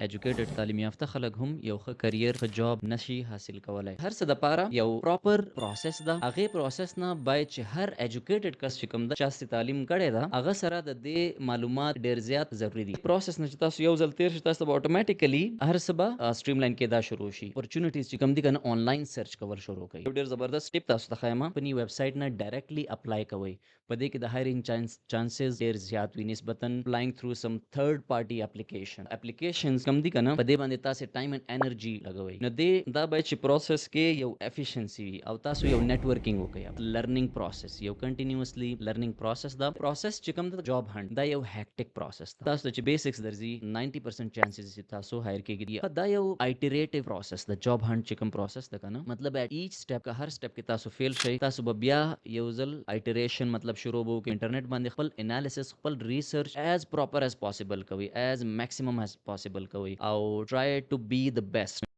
ایجوکیټډ تعلیم یافته خلک هم یو ښه کرییر ښه جاب نشي حاصل کولای. هر څه د پاره یو پراپر پروسس ده. هغه پروسس نه باید چې هر ایجوکیټډ کس چې کوم د چاسته تعلیم کړي ده هغه سره د دې معلومات ډیر زیات ضروری دي. پروسس نه چې تاسو یو ځل تیر شي تاسو به اتوماتیکلی هر څه به سټریم لاین کېدا شروع شي. اپورچونټیز چې کوم دي کنه انلاین سرچ کول شروع کړئ. ډیر زبردست ټیپ تاسو ته خایمه په نی ویب سټ نه ډایرکټلی اپلای کوئ. په دې کې د هایرینګ چانسز ډیر زیات وي نسبتا اپلایینګ تھرو سم تھرد پارټي اپلیکیشنز کم دي کنه په دې باندې تاسو ټایم اینڈ انرژي لګوي. نو دې دا باید چې پروسس کې یو افیشنسي وي او تاسو یو نیټورکینګ وکړئ. لرنینګ پروسس یو کنټینیوسلی لرنینګ پروسس دا پروسس چې کوم د جاب هانټ دا یو هیکټیک پروسس دا. تاسو چې بیسکس درځي 90% چانسز چې تاسو هایر کېږي. دا یو ایټریټیو پروسس د جاب هانټ چې کوم پروسس ده کنه مطلب ایٹ ایچ سټپ کا هر سټپ کې تاسو فیل شئ تاسو به بیا یو ځل ایټریشن مطلب شروع وو کې انټرنیټ باندې خپل انالیسس خپل ریسرچ as proper as possible کوي as maximum as possible کوي او try to be the best.